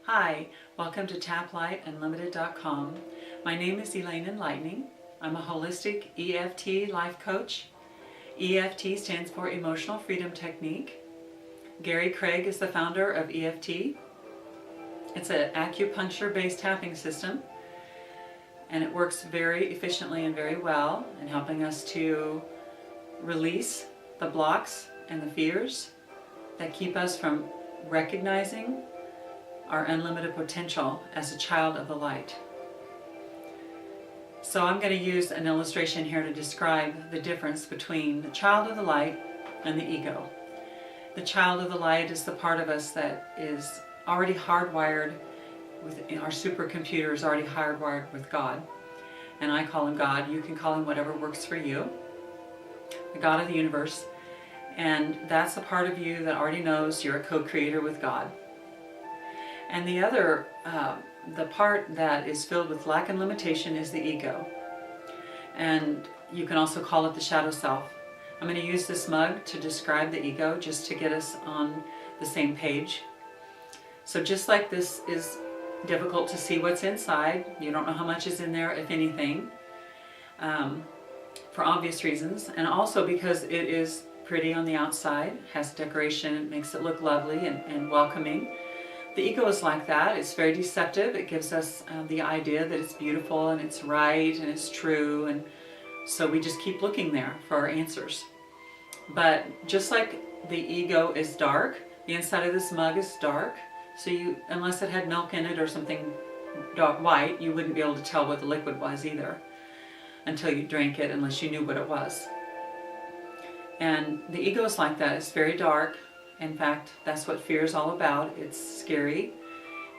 Hi, welcome to TapLightUnlimited.com. My name is Elaine Enlightening. I'm a holistic EFT life coach. EFT stands for Emotional Freedom Technique. Gary Craig is the founder of EFT. It's an acupuncture-based tapping system, and it works very efficiently and very well in helping us to release the blocks and the fears that keep us from recognizing our unlimited potential as a child of the light. So I'm going to use an illustration here to describe the difference between the child of the light and the ego. The child of the light is the part of us that is already hardwired with our supercomputer is already hardwired with God. And I call him God. You can call him whatever works for you. The God of the universe. And that's the part of you that already knows you're a co-creator with God. And the other, the part that is filled with lack and limitation is the ego. And you can also call it the shadow self. I'm going to use this mug to describe the ego just to get us on the same page. So just like this is difficult to see what's inside, you don't know how much is in there, if anything, for obvious reasons. And also because it is pretty on the outside, has decoration, it makes it look lovely and welcoming. The ego is like that. It's very deceptive. It gives us the idea that it's beautiful and it's right and it's true, and so we just keep looking there for our answers. But just like the ego is dark, the inside of this mug is dark, so you, unless it had milk in it or something dark white, you wouldn't be able to tell what the liquid was either until you drank it, unless you knew what it was. And the ego is like that. It's very dark. In fact, that's what fear is all about. It's scary,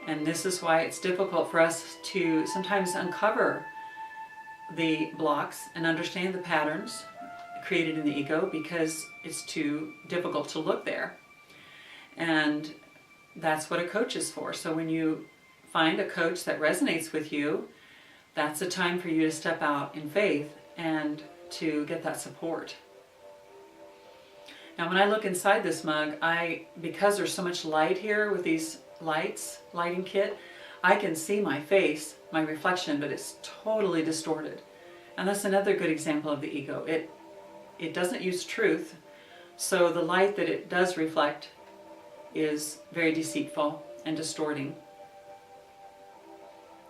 and this is why it's difficult for us to sometimes uncover the blocks and understand the patterns created in the ego, because it's too difficult to look there. And that's what a coach is for. So when you find a coach that resonates with you, that's a time for you to step out in faith and to get that support. Now when I look inside this mug, because there's so much light here with these lighting kit, I can see my face, my reflection, but it's totally distorted. And that's another good example of the ego. It doesn't use truth, so the light that it does reflect is very deceitful and distorting.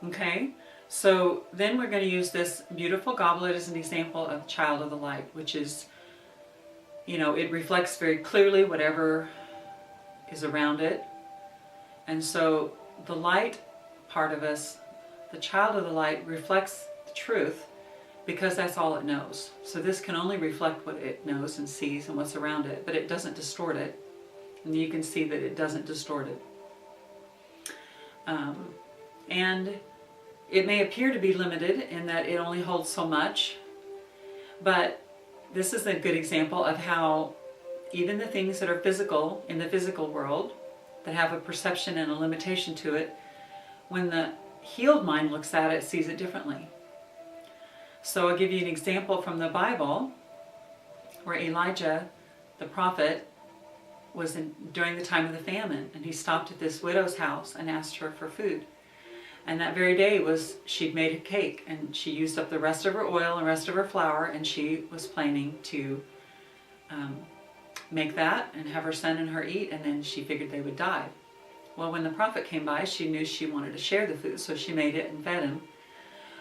Okay, so then we're going to use this beautiful goblet as an example of child of the light, which is, you know, it reflects very clearly whatever is around it. And so the light part of us, the child of the light, reflects the truth because that's all it knows. So this can only reflect what it knows and sees and what's around it, but it doesn't distort it. And you can see that it doesn't distort it. And it may appear to be limited in that it only holds so much, but this is a good example of how even the things that are physical in the physical world, that have a perception and a limitation to it, when the healed mind looks at it, sees it differently. So I'll give you an example from the Bible where Elijah, the prophet, was during the time of the famine, and he stopped at this widow's house and asked her for food. And that very day she'd made a cake, and she used up the rest of her oil and rest of her flour, and she was planning to make that and have her son and her eat, and then she figured they would die. Well, when the prophet came by, she knew she wanted to share the food, so she made it and fed him.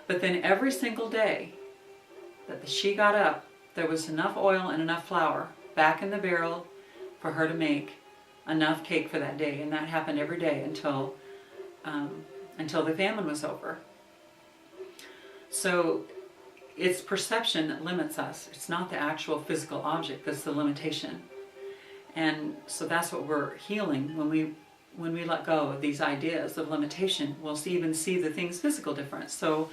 But then every single day that she got up, there was enough oil and enough flour back in the barrel for her to make enough cake for that day, and that happened every day until the famine was over. So it's perception that limits us. It's not the actual physical object that's the limitation. And so that's what we're healing when we let go of these ideas of limitation. We'll even see the things physical difference. So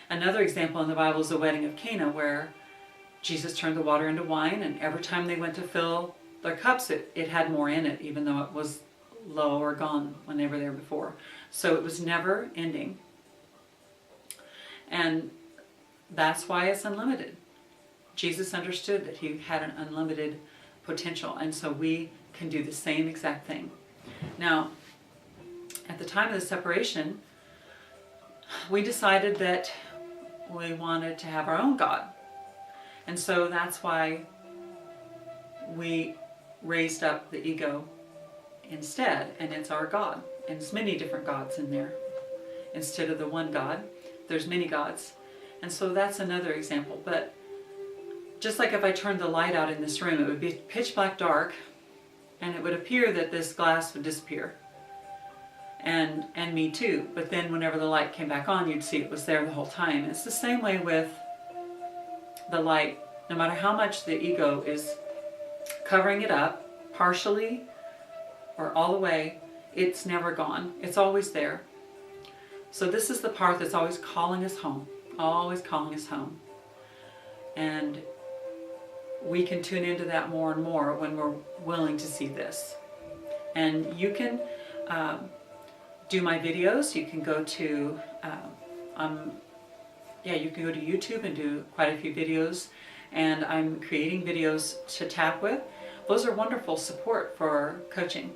another example in the Bible is the wedding of Cana, where Jesus turned the water into wine, and every time they went to fill their cups, it had more in it, even though it was low or gone when they were there before. So it was never ending. And that's why it's unlimited. Jesus understood that he had an unlimited potential, and so we can do the same exact thing. Now, at the time of the separation, we decided that we wanted to have our own God. And so that's why we raised up the ego instead, and it's our God. And there's many different gods in there. Instead of the one God, there's many gods. And so that's another example. But just like if I turned the light out in this room, it would be pitch black dark, and it would appear that this glass would disappear. And me too. But then whenever the light came back on, you'd see it was there the whole time. It's the same way with the light. No matter how much the ego is covering it up, partially or all the way, it's never gone. It's always there. So this is the part that's always calling us home. Always calling us home. And we can tune into that more and more when we're willing to see this. And you can do my videos. You can go to you can go to YouTube and do quite a few videos, and I'm creating videos to tap with. Those are wonderful support for coaching.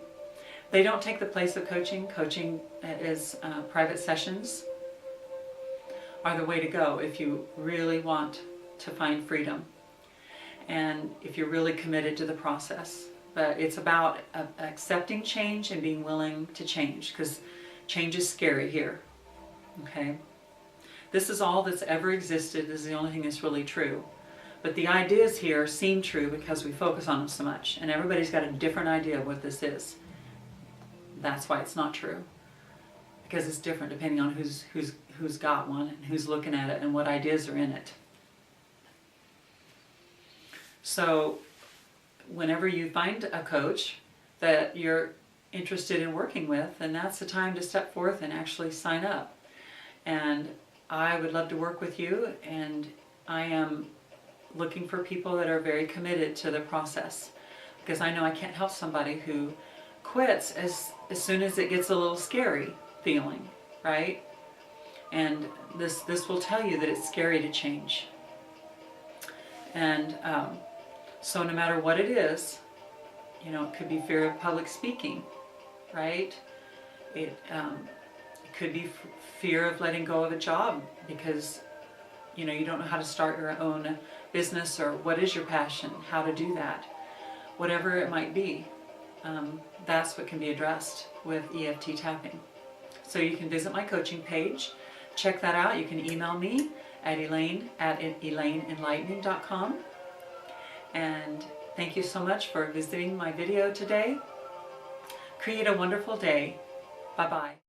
They don't take the place of coaching. Coaching is private sessions are the way to go if you really want to find freedom and if you're really committed to the process. But it's about accepting change and being willing to change, because change is scary here. Okay? This is all that's ever existed. This is the only thing that's really true. But the ideas here seem true because we focus on them so much, and everybody's got a different idea of what this is. That's why it's not true, because it's different depending on who's got one and who's looking at it and what ideas are in it. So whenever you find a coach that you're interested in working with, then that's the time to step forth and actually sign up. And I would love to work with you, and I am looking for people that are very committed to the process, because I know I can't help somebody who quits as soon as it gets a little scary feeling, right? And this will tell you that it's scary to change. And so no matter what it is, you know, it could be fear of public speaking, right? It could be fear of letting go of a job because, you know, you don't know how to start your own business, or what is your passion, how to do that. Whatever it might be, that's what can be addressed with EFT tapping. So you can visit my coaching page, check that out. You can email me at elaine@elaineenlightening.com. And thank you so much for visiting my video today. Create a wonderful day. Bye-bye.